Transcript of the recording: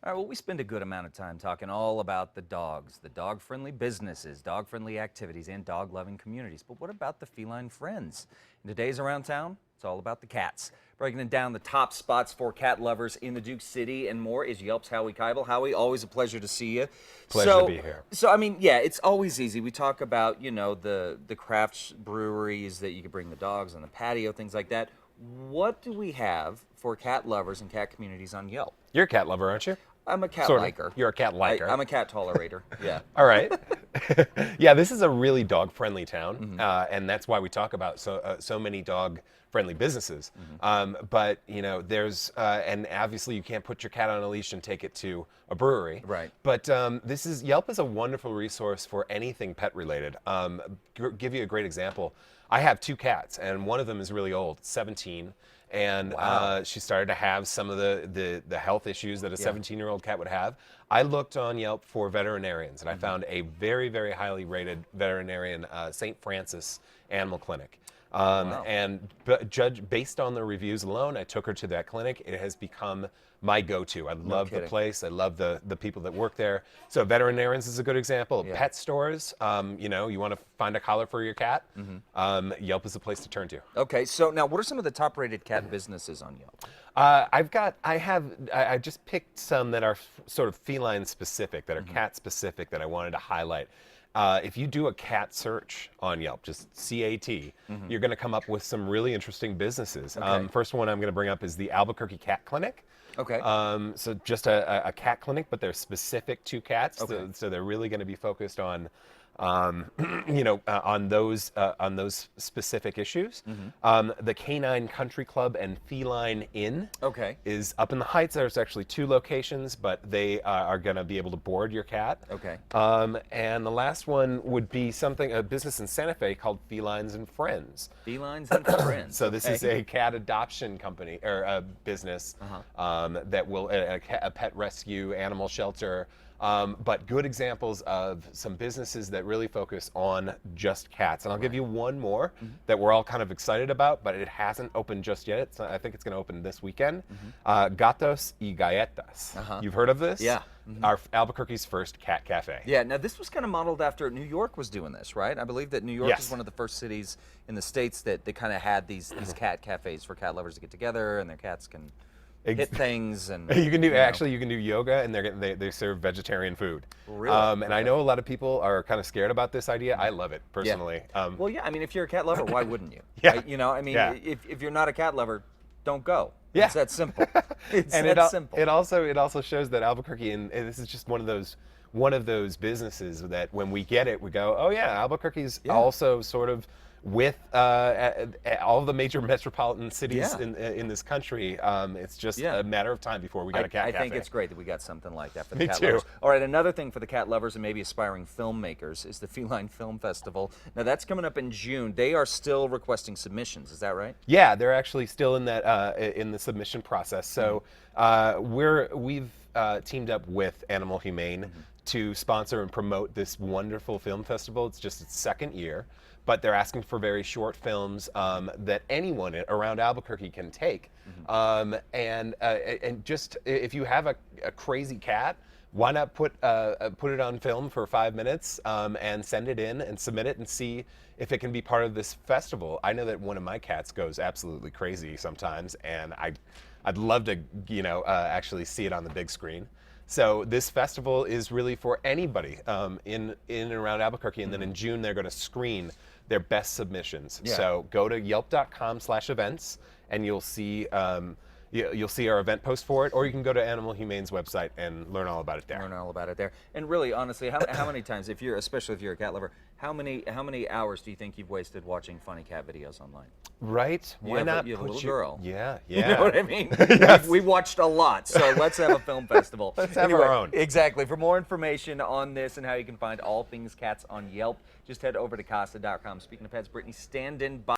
All right, well, we spend a good amount of time talking all about the dogs, the dog-friendly businesses, dog-friendly activities, and dog-loving communities. But what about the feline friends? In today's Around Town, it's all about the cats. Breaking it down, the top spots for cat lovers in the Duke City and more is Yelp's Howie Keibel. Howie, always a pleasure to see you. Pleasure to be here. So, I mean, yeah, it's always easy. We talk about, the craft breweries that you can bring the dogs on the patio, things like that. What do we have for cat lovers and cat communities on Yelp? You're a cat lover, aren't you? I'm a cat Sort of. liker. You're a cat liker. I'm a cat tolerator. Yeah. All right. Yeah, this is a really dog-friendly town, and that's why we talk about so many dog-friendly businesses. But there's and obviously you can't put your cat on a leash and take it to a brewery. Right. But Yelp is a wonderful resource for anything pet-related. Give you a great example. I have two cats, and one of them is really old, 17. And Wow. she started to have some of the health issues that a 17-year-old cat would have. I looked on Yelp for veterinarians, and I found a very, very highly rated veterinarian, St. Francis Animal Clinic. Wow. Based on the reviews alone, I took her to that clinic. It has become my go-to. I love the kidding. place. I love the people that work there. So veterinarians is a good example. Yeah. Pet stores, you want to find a collar for your cat, Yelp is the place to turn to. Okay, so now what are some of the top-rated cat businesses on Yelp? I just picked some that are sort of feline specific, that are cat specific, that I wanted to highlight. If you do a cat search on Yelp, just CAT, you're going to come up with some really interesting businesses. Okay. First one I'm going to bring up is the Albuquerque Cat Clinic. Okay. So just a cat clinic, but they're specific to cats. Okay. So they're really going to be focused on on those specific issues. The Canine Country Club and Feline Inn Okay. is up in the Heights. There's actually two locations, but they are going to be able to board your cat. Okay. And the last one would be a business in Santa Fe called Felines and Friends. Felines and Friends. So this is Okay. a cat adoption company or a business that will a pet rescue, animal shelter. But good examples of some businesses that really focus on just cats. And I'll give you one more that we're all kind of excited about, but it hasn't opened just yet. I think it's going to open this weekend. Gatos y Galletas. You've heard of this? Yeah. Our Albuquerque's first cat cafe. Yeah, now this was kind of modeled after New York was doing this, right? I believe that New York Yes. is one of the first cities in the States that they kind of had these cat cafes for cat lovers to get together and their cats can hit things and You can do actually. You can do yoga, and they serve vegetarian food. Really? And I know a lot of people are kind of scared about this idea. I love it personally. Well, yeah, I mean, if you're a cat lover, why wouldn't you? Yeah. Right? I mean, Yeah. if you're not a cat lover, don't go. Yeah. It's that simple. It's and that simple. it also shows that Albuquerque, and this is just one of those businesses that when we get it, we go, oh yeah, Albuquerque's also sort of with all the major metropolitan cities Yeah. in this country. It's just Yeah. a matter of time before we got a cat I cafe. think it's great that we got something like that for the Me cat too. lovers. All right, another thing for the cat lovers and maybe aspiring filmmakers is the Feline Film Festival. Now that's coming up in June. They are still requesting submissions. Is that right? Yeah, they're actually still in the submission process. So we've teamed up with Animal Humane to sponsor and promote this wonderful film festival. It's just its second year, but they're asking for very short films that anyone around Albuquerque can take. And just if you have a crazy cat, why not put it on film for 5 minutes and send it in and submit it and see if it can be part of this festival. I know that one of my cats goes absolutely crazy sometimes, and I'd love to actually see it on the big screen. So this festival is really for anybody in and around Albuquerque, and then in June they're going to screen their best submissions. Yeah. So go to yelp.com/events and you'll see our event post for it, or you can go to Animal Humane's website and learn all about it there. Learn all about it there. And really, honestly, how many times, especially if you're a cat lover, how many hours do you think you've wasted watching funny cat videos online? Right? Why not You have a put little girl. Yeah, You yeah. know what I mean? Yes. We've watched a lot, so let's have a film festival. Let's have our own. Exactly. For more information on this and how you can find all things cats on Yelp, just head over to Casa.com. Speaking of pets, Brittany, stand in by.